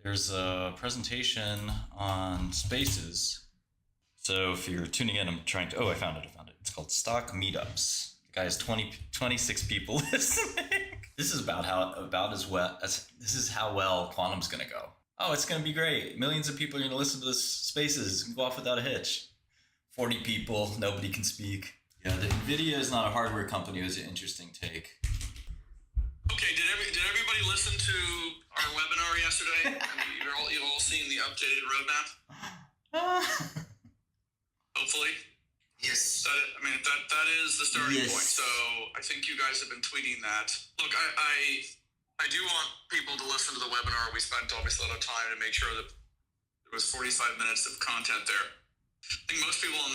There's a presentation on spaces. So if you're tuning in, I'm trying to, I found it. It's called Stock Meetups. The guy has 26 people listening. This is this is how well quantum's gonna go. Oh, it's gonna be great. Millions of people are gonna listen to this spaces and go off without a hitch. 40 people, nobody can speak. Yeah, the Nvidia is not a hardware company. It was an interesting take. Okay, did everybody listen to our webinar yesterday? You've all seen the updated roadmap? Hopefully. Yes. That is the starting point. So I think you guys have been tweeting that. Look, I do want people to listen to the webinar. We spent obviously a lot of time to make sure that there was 45 minutes of content there. I think most people on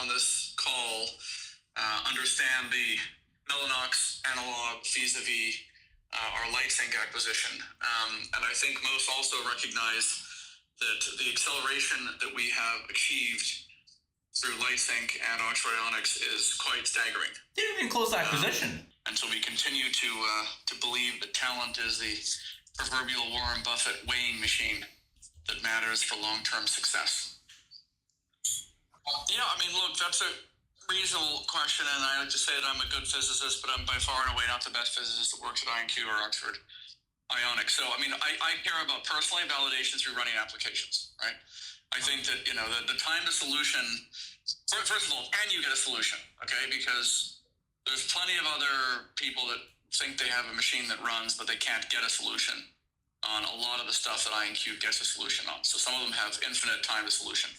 this call understand the Mellanox analog vis-a-vis our LightSync acquisition. And I think most also recognize that the acceleration that we have achieved through LightSync and Oxford Ionics is quite staggering. Didn't even close the acquisition. And so we continue to believe that talent is the proverbial Warren Buffett weighing machine that matters for long-term success. Look, that's a reasonable question, and I like to say that I'm a good physicist, but I'm by far and away not the best physicist that works at IONQ or Oxford Ionics. So, I care about personally validation through running applications, right? I think that, the time to solution, first of all, can you get a solution, okay? Because there's plenty of other people that think they have a machine that runs, but they can't get a solution on a lot of the stuff that IONQ gets a solution on. So some of them have infinite time to solution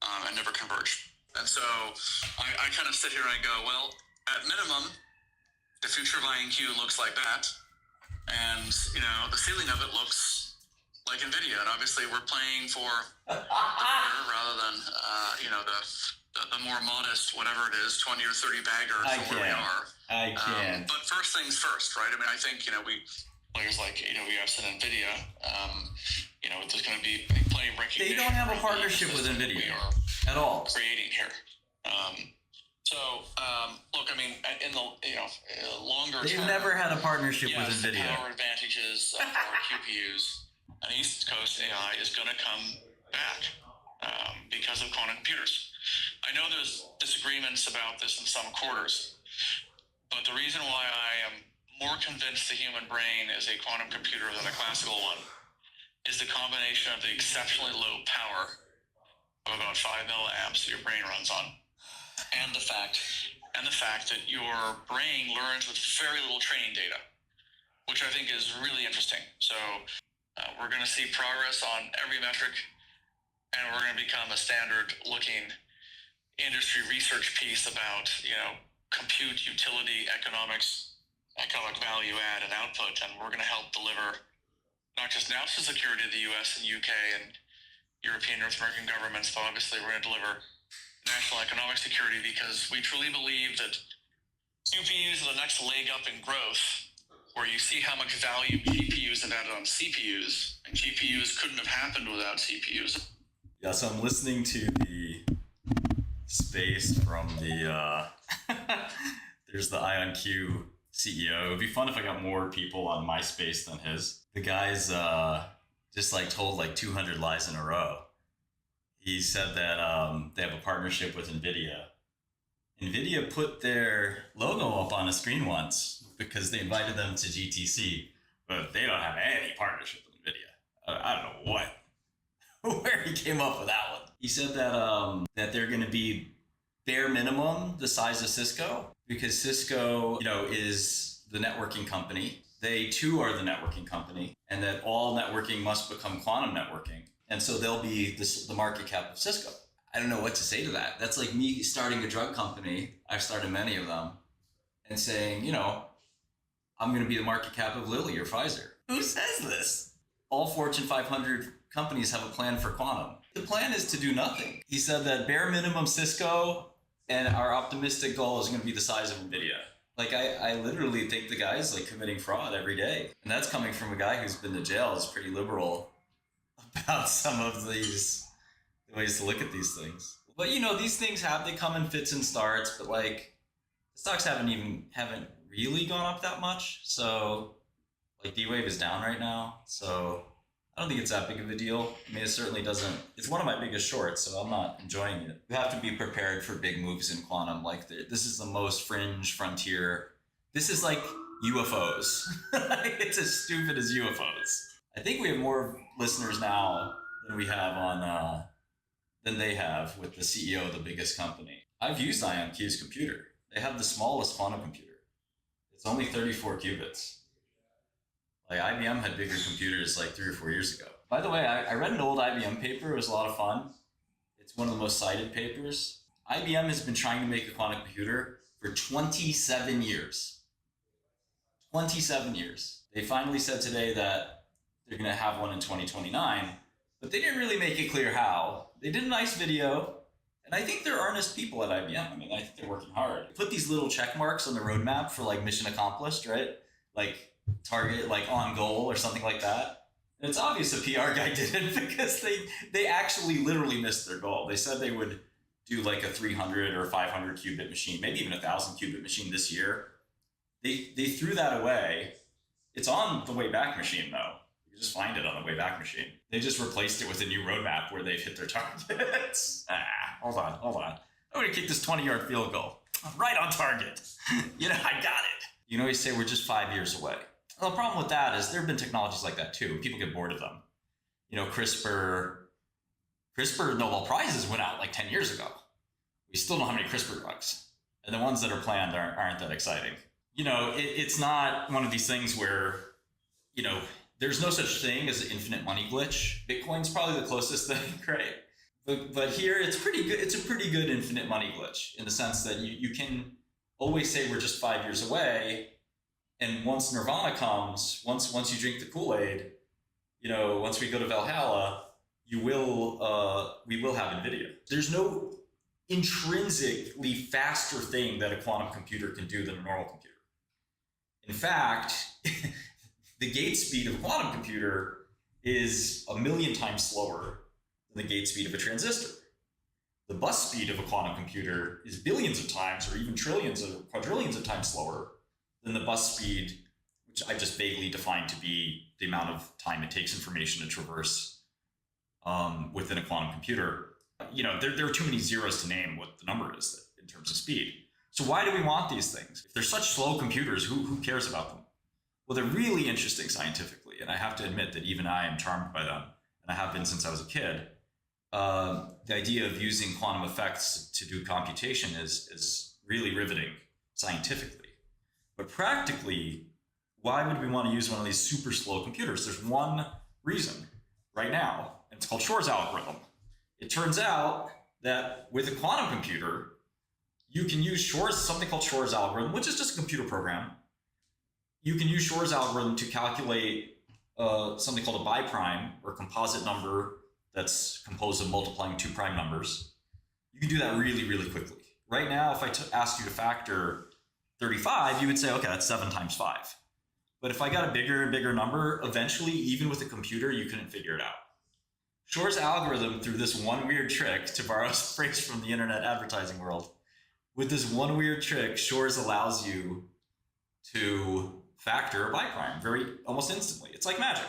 and never converge. And so I kind of sit here and I go, well, at minimum, the future of IONQ looks like that. And, the ceiling of it looks like Nvidia, and obviously we're playing for the bigger rather than the more modest, whatever it is, 20 or 30 bagger for where we are. I can. But first things first, right? I think we players like AWS and Nvidia. There's going to be plenty of recognition. They don't have a partnership with Nvidia at all. Creating here. Look, in the longer term, they've never had a partnership with Nvidia. The power advantages of our QPUs. And East Coast AI is going to come back because of quantum computers. I know there's disagreements about this in some quarters, but the reason why I am more convinced the human brain is a quantum computer than a classical one is the combination of the exceptionally low power of about 5 milliamps that your brain runs on, and the fact that your brain learns with very little training data, which I think is really interesting. So we're going to see progress on every metric, and we're going to become a standard-looking industry research piece about, compute, utility, economics, economic value add and output, and we're going to help deliver not just national security to the US and UK and European North American governments, but obviously we're going to deliver national economic security because we truly believe that QPUs are the next leg up in growth, where you see how much value GPUs have added on CPUs, and GPUs couldn't have happened without CPUs. Yeah, so I'm listening to the space from the, there's the IONQ CEO. It would be fun if I got more people on my space than his. The guy's just told 200 lies in a row. He said that they have a partnership with Nvidia. Nvidia put their logo up on a screen once because they invited them to GTC, but they don't have any partnership with Nvidia. I don't know where he came up with that one. He said that that they're going to be bare minimum the size of Cisco, because Cisco, is the networking company. They too are the networking company, and that all networking must become quantum networking, and so they'll be the market cap of Cisco. I don't know what to say to that. That's like me starting a drug company. I've started many of them, and saying, I'm going to be the market cap of Lilly or Pfizer. Who says this? All Fortune 500 companies have a plan for quantum. The plan is to do nothing. He said that bare minimum Cisco, and our optimistic goal is going to be the size of Nvidia. I literally think the guy's committing fraud every day. And that's coming from a guy who's been to jail, is pretty liberal about some of these ways to look at these things. But these things they come in fits and starts, but the stocks haven't really gone up that much. So D-Wave is down right now. So I don't think it's that big of a deal. I mean, it certainly doesn't. It's one of my biggest shorts, so I'm not enjoying it. You have to be prepared for big moves in quantum. Like this is the most fringe frontier. This is like UFOs. It's as stupid as UFOs. I think we have more listeners now than we have on than they have with the CEO of the biggest company. I've used IONQ's computer. They have the smallest quantum computer. It's only 34 qubits. Like IBM had bigger computers like 3 or 4 years ago. By the way, I read an old IBM paper. It was a lot of fun. It's one of the most cited papers. IBM has been trying to make a quantum computer for 27 years. 27 years. They finally said today that they're going to have one in 2029, but they didn't really make it clear how. They did a nice video, and I think they're earnest people at IBM. I mean, I think they're working hard. Put these little check marks on the roadmap for like mission accomplished, right? Like target, like on goal or something like that. And it's obvious a PR guy did it because they actually literally missed their goal. They said they would do like a 300 or 500 qubit machine, maybe even 1,000 qubit machine this year. They threw that away. It's on the Wayback Machine though. You can just find it on the Wayback Machine. They just replaced it with a new roadmap where they've hit their targets. Hold on. I'm gonna kick this 20-yard field goal. Right on target. You know, I got it. You know, you say we're just 5 years away. Well, the problem with that is there have been technologies like that too. People get bored of them. You know, CRISPR Nobel Prizes went out like 10 years ago. We still don't have any CRISPR drugs. And the ones that are planned aren't that exciting. You know, it's not one of these things where, you know, there's no such thing as an infinite money glitch. Bitcoin's probably the closest thing, right? But here it's pretty good. It's a pretty good infinite money glitch in the sense that you can always say we're just 5 years away. And once Nirvana comes, once you drink the Kool-Aid, you know, once we go to Valhalla, we will have Nvidia. There's no intrinsically faster thing that a quantum computer can do than a normal computer. In fact, the gate speed of a quantum computer is 1,000,000 times slower than the gate speed of a transistor. The bus speed of a quantum computer is billions of times or even trillions or quadrillions of times slower than the bus speed, which I just vaguely defined to be the amount of time it takes information to traverse within a quantum computer. You know, there are too many zeros to name what the number is in terms of speed. So why do we want these things? If they're such slow computers, who cares about them? Well, they're really interesting scientifically, and I have to admit that even I am charmed by them, and I have been since I was a kid. The idea of using quantum effects to do computation is really riveting scientifically. But practically, why would we want to use one of these super slow computers? There's one reason right now, and it's called Shor's algorithm. It turns out that with a quantum computer, you can use something called Shor's algorithm, which is just a computer program. You can use Shor's algorithm to calculate something called a biprime, or composite number that's composed of multiplying 2 prime numbers. You can do that really, really quickly. Right now, if I asked you to factor 35, you would say, okay, that's 7 times 5. But if I got a bigger and bigger number, eventually, even with a computer, you couldn't figure it out. Shor's algorithm, through this one weird trick, to borrow a phrase from the internet advertising world, with this one weird trick, Shor's allows you to factor a biprime almost instantly. It's like magic.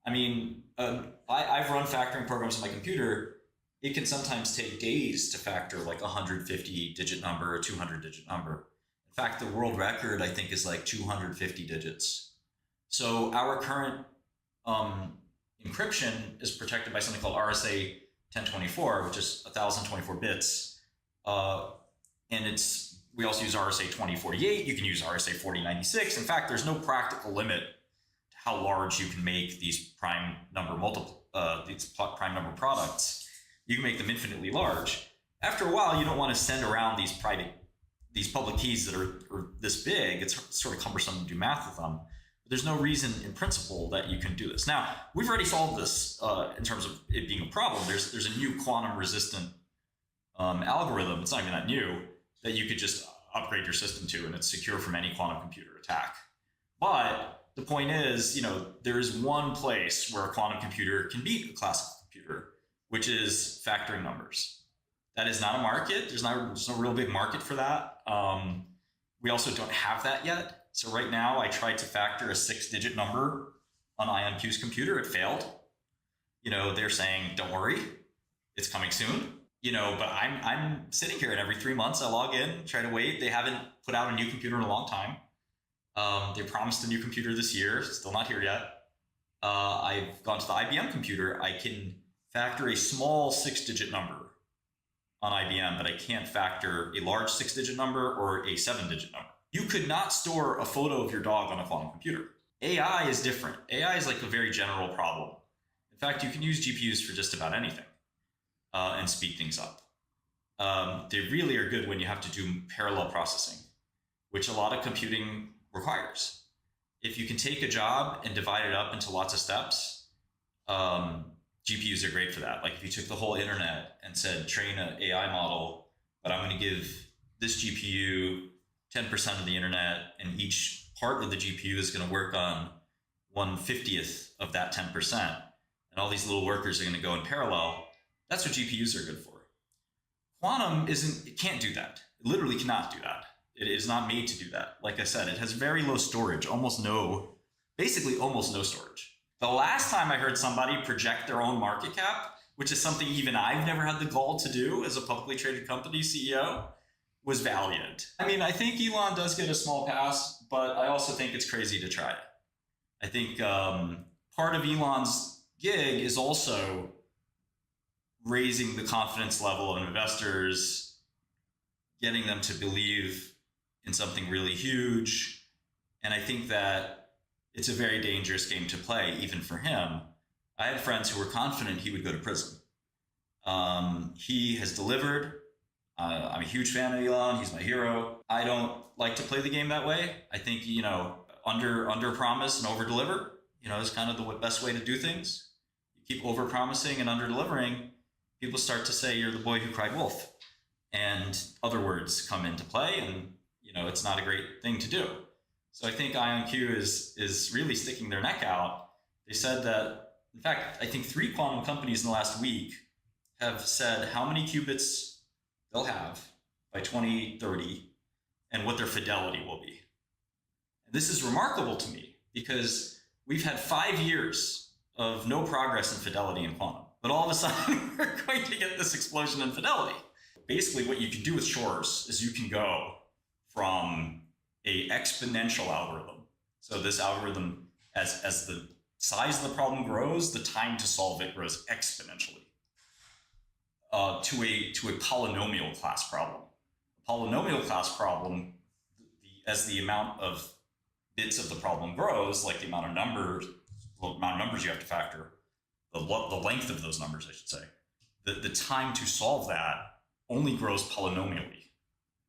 I mean, I've run factoring programs on my computer. It can sometimes take days to factor like a 150-digit number or 200-digit number. In fact, the world record, I think, is like 250 digits. So our current encryption is protected by something called RSA 1024, which is 1024 bits. And we also use RSA 2048. You can use RSA 4096. In fact, there's no practical limit to how large you can make these prime number products. You can make them infinitely large. After a while, you don't want to send around these public keys that are this big. It's sort of cumbersome to do math with them. But there's no reason in principle that you can do this. Now, we've already solved this in terms of it being a problem. There's a new quantum resistant algorithm. It's not even that new, that you could just upgrade your system to, and it's secure from any quantum computer attack. But the point is, you know, there is one place where a quantum computer can beat a classical computer, which is factoring numbers. That is not a market. There's no real big market for that. We also don't have that yet. So right now I tried to factor a 6-digit number on IONQ's computer. It failed. they're saying, don't worry, it's coming soon. But I'm sitting here and every 3 months I log in, try to wait. They haven't put out a new computer in a long time. They promised a new computer this year, still not here yet. I've gone to the IBM computer. I can factor a small 6-digit number on IBM, but I can't factor a large 6-digit number or a 7-digit number. You could not store a photo of your dog on a quantum computer. AI is different. AI is like a very general problem. In fact, you can use GPUs for just about anything and speed things up. They really are good when you have to do parallel processing, which a lot of computing requires. If you can take a job and divide it up into lots of steps, GPUs are great for that. Like if you took the whole internet and said, train an AI model, but I'm going to give this GPU 10% of the internet, and each part of the GPU is going to work on 1/50th of that 10%. And all these little workers are going to go in parallel. That's what GPUs are good for. Quantum it can't do that. It literally cannot do that. It is not made to do that. Like I said, it has very low storage, basically almost no storage. The last time I heard somebody project their own market cap, which is something even I've never had the gall to do as a publicly traded company CEO, was Valiant. I mean, I think Elon does get a small pass, but I also think it's crazy to try it. I think part of Elon's gig is also raising the confidence level of investors, getting them to believe in something really huge. And I think that it's a very dangerous game to play, even for him. I had friends who were confident he would go to prison. He has delivered. I'm a huge fan of Elon. He's my hero. I don't like to play the game that way. I think, under promise and over deliver, is kind of the best way to do things. You keep over promising and under delivering, people start to say you're the boy who cried wolf, and other words come into play, and it's not a great thing to do. So I think IONQ is really sticking their neck out. They said that, in fact, I think 3 quantum companies in the last week have said how many qubits they'll have by 2030 and what their fidelity will be. And this is remarkable to me because we've had 5 years of no progress in fidelity in quantum, but all of a sudden we're going to get this explosion in fidelity. Basically, what you can do with Shors is you can go from a exponential algorithm. So this algorithm, as the size of the problem grows, the time to solve it grows exponentially. To a polynomial class problem. A polynomial class problem, as the amount of bits of the problem grows, like the amount of numbers you have to factor, the length of those numbers, I should say, the time to solve that only grows polynomially.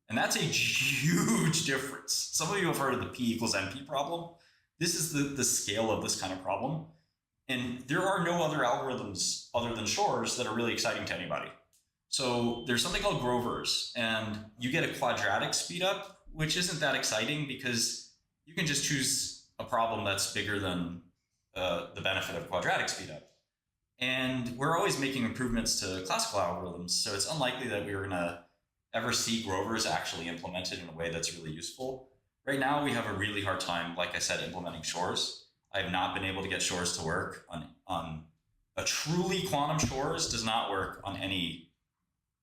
And that's a huge difference. Some of you have heard of the P equals NP problem. This is the scale of this kind of problem. And there are no other algorithms other than Shor's that are really exciting to anybody. So there's something called Grover's, and you get a quadratic speed up, which isn't that exciting because you can just choose a problem that's bigger than the benefit of quadratic speed up. And we're always making improvements to classical algorithms, so it's unlikely that we're gonna ever see Grover's actually implemented in a way that's really useful. Right now, we have a really hard time, like I said, implementing Shor's. I have not been able to get Shor's to work on a truly quantum Shor's does not work on any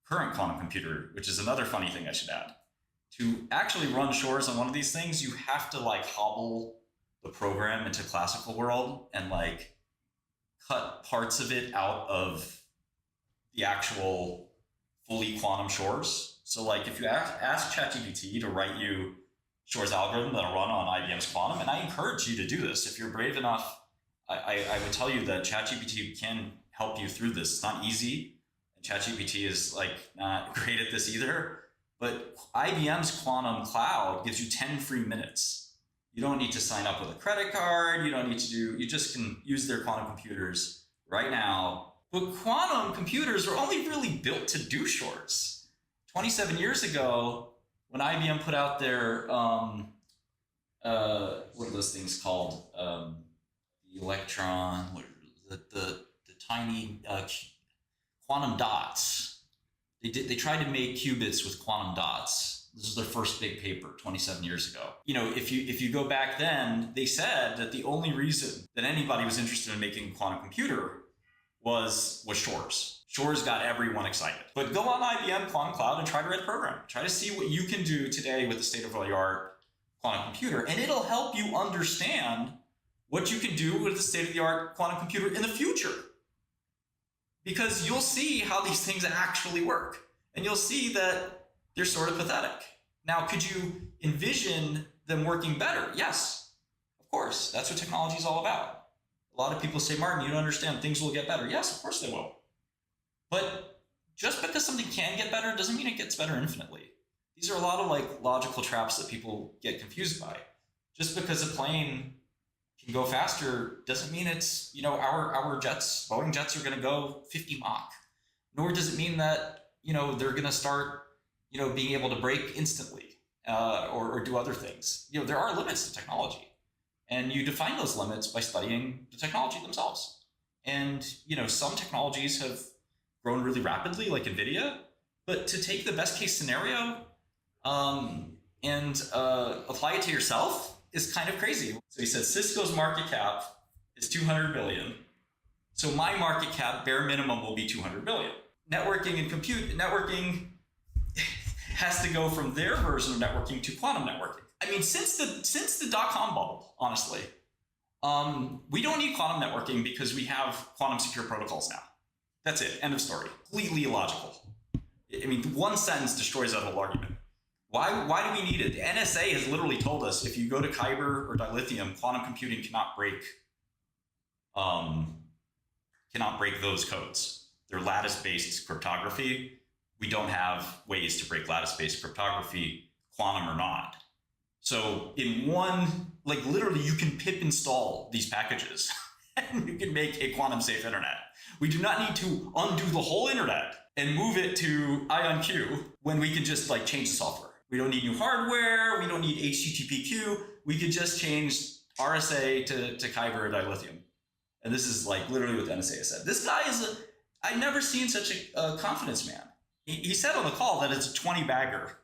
current quantum computer, which is another funny thing I should add. To actually run Shor's on one of these things, you have to hobble the program into classical world and cut parts of it out of the actual fully quantum Shor's. So if you ask ChatGPT to write you Shor's algorithm that'll run on IBM's quantum, and I encourage you to do this. If you're brave enough, I would tell you that ChatGPT can help you through this. It's not easy. And ChatGPT is not great at this either. But IBM's quantum cloud gives you 10 free minutes. You don't need to sign up with a credit card. You just can use their quantum computers right now. But quantum computers are only really built to do Shor's. 27 years ago, when IBM put out their, what are those things called? The electron, the tiny quantum dots. They tried to make qubits with quantum dots. This is their first big paper 27 years ago. If you go back then, they said that the only reason that anybody was interested in making a quantum computer was Shor's. Shor's got everyone excited. But go on IBM Quantum Cloud and try to write a program. Try to see what you can do today with the state-of-the-art quantum computer, and it'll help you understand what you can do with the state-of-the-art quantum computer in the future. Because you'll see how these things actually work, and you'll see that they're sort of pathetic. Now, could you envision them working better? Yes, of course. That's what technology is all about. A lot of people say, Martin, you don't understand, things will get better. Yes, of course they will. But just because something can get better doesn't mean it gets better infinitely. These are a lot of like logical traps that people get confused by. Just because a plane can go faster doesn't mean it's, you know, our jets, Boeing jets are going to go 50 Mach. Nor does it mean that, you know, they're going to start, you know, being able to brake instantly or do other things. You know, there are limits to technology, and you define those limits by studying the technology themselves. And, you know, some technologies have grown really rapidly, like Nvidia, but to take the best case scenario and apply it to yourself is kind of crazy. So he said Cisco's market cap is 200 billion. So my market cap, bare minimum, will be 200 billion. Networking and networking has to go from their version of networking to quantum networking. I mean, since the dot-com bubble, honestly, we don't need quantum networking because we have quantum secure protocols now. That's it, end of story. Completely illogical. I mean, one sentence destroys that whole argument. Why do we need it? The NSA has literally told us if you go to Kyber or dilithium, quantum computing cannot break those codes. They're lattice-based cryptography. We don't have ways to break lattice-based cryptography, quantum or not. So in one, like literally you can pip install these packages and you can make a quantum safe internet. We do not need to undo the whole internet and move it to IONQ when we can just like change the software. We don't need new hardware. We don't need HTTPQ. We could just change RSA to Kyber or dilithium. And this is like literally what the NSA said. This guy is I've never seen such a confidence man. He said on the call that it's a 20 bagger.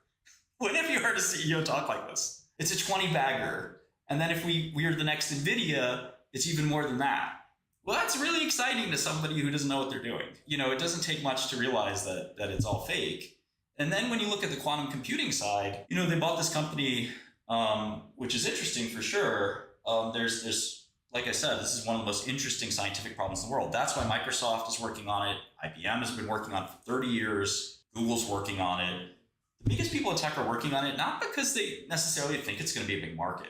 When have you heard a CEO talk like this? It's a 20 bagger. And then if we are the next Nvidia, it's even more than that. Well, that's really exciting to somebody who doesn't know what they're doing. You know, it doesn't take much to realize that it's all fake. And then when you look at the quantum computing side, you know, they bought this company, which is interesting for sure. There's like I said, this is one of the most interesting scientific problems in the world. That's why Microsoft is working on it. IBM has been working on it for 30 years. Google's working on it. The biggest people in tech are working on it, not because they necessarily think it's going to be a big market.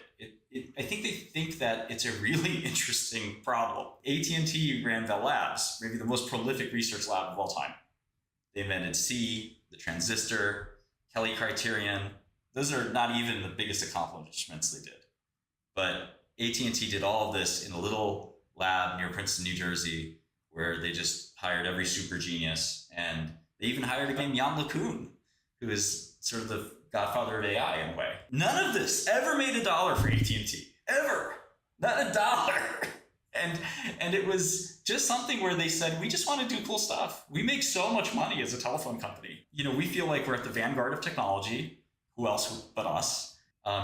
I think they think that it's a really interesting problem. AT&T ran Bell Labs, maybe the most prolific research lab of all time. They invented C, the transistor, Kelly criterion. Those are not even the biggest accomplishments they did. But AT&T did all of this in a little lab near Princeton, New Jersey, where they just hired every super genius. And they even hired a guy named Yann LeCun, who is sort of the godfather of AI in a way. None of this ever made $1 for AT&T, ever. Not $1. And it was just something where they said, we just want to do cool stuff. We make so much money as a telephone company. You know, we feel like we're at the vanguard of technology. Who else but us?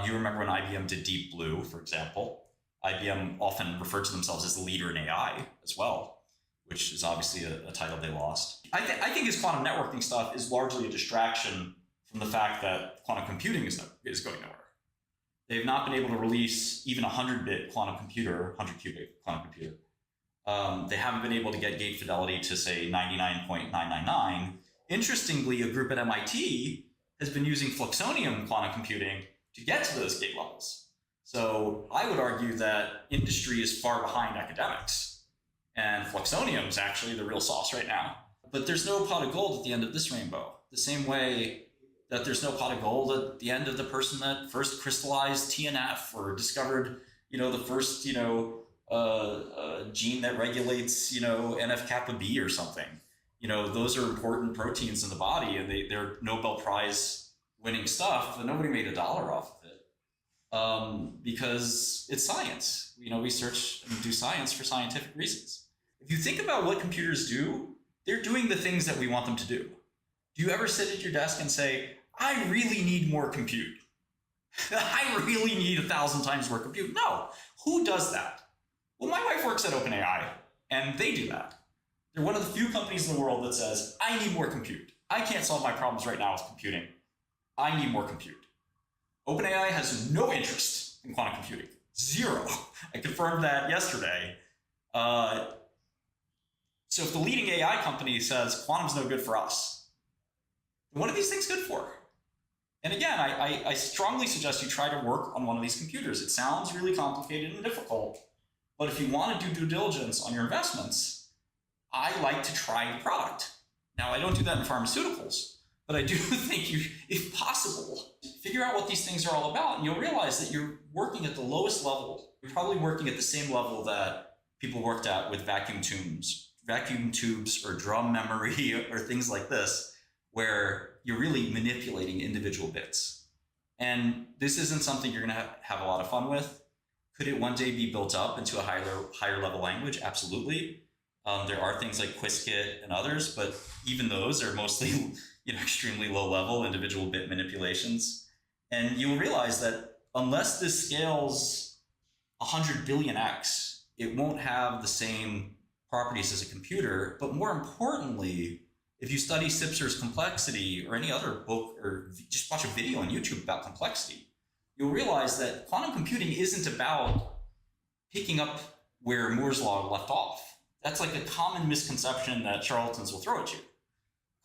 You remember when IBM did Deep Blue, for example. IBM often referred to themselves as the leader in AI as well, which is obviously a title they lost. I think his quantum networking stuff is largely a distraction from the fact that quantum computing is going nowhere. They've not been able to release even a 100-bit quantum computer, 100-qubit quantum computer. They haven't been able to get gate fidelity to, say, 99.999. Interestingly, a group at MIT has been using fluxonium quantum computing to get to those gate levels. So I would argue that industry is far behind academics, and fluxonium is actually the real sauce right now. But there's no pot of gold at the end of this rainbow, the same way that there's no pot of gold at the end of the person that first crystallized TNF or discovered, you know, the first, you know, gene that regulates, you know, NF-kappa B or something. You know, those are important proteins in the body, and they're Nobel Prize winning stuff, but nobody made $1 off of it because it's science. You know, we search and do science for scientific reasons. If you think about what computers do, they're doing the things that we want them to do. Do you ever sit at your desk and say, I really need more compute? I really need 1,000 times more compute? No. Who does that? Well, my wife works at OpenAI, and they do that. They're one of the few companies in the world that says, I need more compute. I can't solve my problems right now with computing. I need more compute. OpenAI has no interest in quantum computing. Zero. I confirmed that yesterday. So if the leading AI company says quantum's no good for us, what are these things good for? And again, I strongly suggest you try to work on one of these computers. It sounds really complicated and difficult, but if you want to do due diligence on your investments, I like to try the product. Now, I don't do that in pharmaceuticals, but I do think you, if possible, figure out what these things are all about, and you'll realize that you're working at the lowest level. You're probably working at the same level that people worked at with vacuum tubes or drum memory or things like this, where you're really manipulating individual bits. And this isn't something you're going to have a lot of fun with. Could it one day be built up into a higher level language? Absolutely. There are things like Qiskit and others, but even those are mostly extremely low level individual bit manipulations. And you will realize that unless this scales 100 billion X, it won't have the same properties as a computer. But more importantly, if you study Sitzer's Complexity or any other book, or just watch a video on YouTube about complexity, you'll realize that quantum computing isn't about picking up where Moore's law left off. That's like a common misconception that charlatans will throw at you.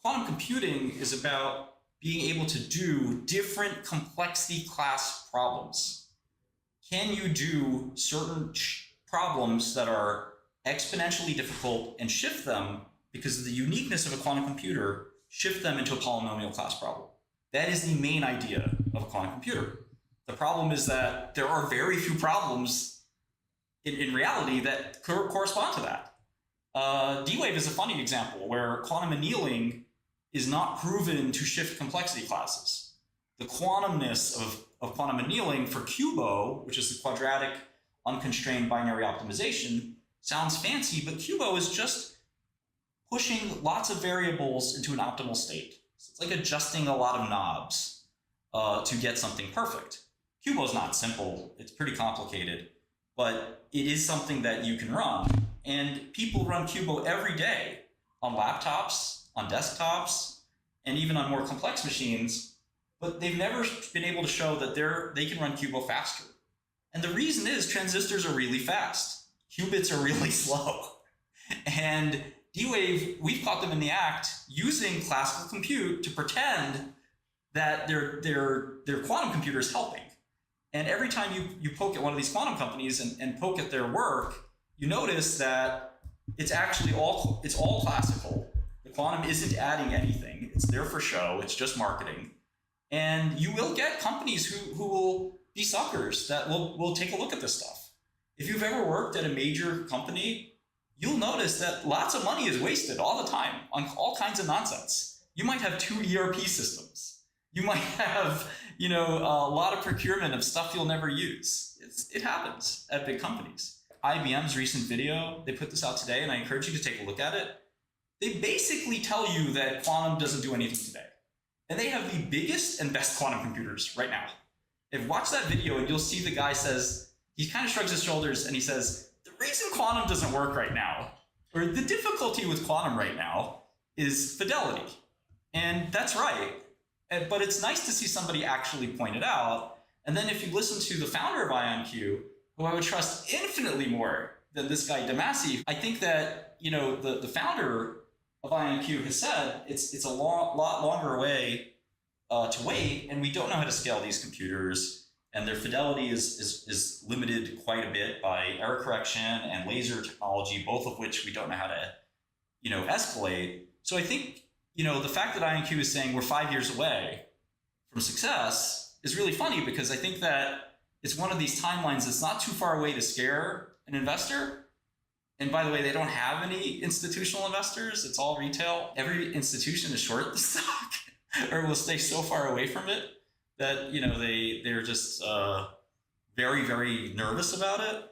Quantum computing is about being able to do different complexity class problems. Can you do certain problems that are exponentially difficult and shift them, because of the uniqueness of a quantum computer, shift them into a polynomial class problem? That is the main idea of a quantum computer. The problem is that there are very few problems in reality that correspond to that. D-Wave is a funny example where quantum annealing is not proven to shift complexity classes. The quantumness of quantum annealing for QUBO, which is the quadratic unconstrained binary optimization, sounds fancy, but QUBO is just pushing lots of variables into an optimal state. So it's like adjusting a lot of knobs to get something perfect. QUBO is not simple. It's pretty complicated, but it is something that you can run. And people run QUBO every day on laptops, on desktops, and even on more complex machines, but they've never been able to show that they can run QUBO faster. And the reason is transistors are really fast. Qubits are really slow. And D-Wave, we've caught them in the act using classical compute to pretend that their quantum computer is helping. And every time you poke at one of these quantum companies and poke at their work, you notice that it's actually all classical. The quantum isn't adding anything. It's there for show. It's just marketing. And you will get companies who will be suckers that will take a look at this stuff. If you've ever worked at a major company, you'll notice that lots of money is wasted all the time on all kinds of nonsense. You might have 2 ERP systems. You might have, a lot of procurement of stuff you'll never use. It happens at big companies. IBM's recent video, they put this out today, and I encourage you to take a look at it. They basically tell you that quantum doesn't do anything today. And they have the biggest and best quantum computers right now. If watch that video, and you'll see the guy says, he kind of shrugs his shoulders and he says, the reason quantum doesn't work right now, or the difficulty with quantum right now, is fidelity. And that's right. But it's nice to see somebody actually point it out. And then if you listen to the founder of IONQ, who I would trust infinitely more than this guy 𝗏𝗏𝗏, I think that the founder of IONQ has said it's a lot longer way to wait, and we don't know how to scale these computers, and their fidelity is limited quite a bit by error correction and laser technology, both of which we don't know how to escalate. So I think the fact that IONQ is saying we're 5 years away from success is really funny, because I think that it's one of these timelines that's not too far away to scare an investor. And by the way, they don't have any institutional investors. It's all retail. Every institution is short the stock or will stay so far away from it that they're just very, very nervous about it.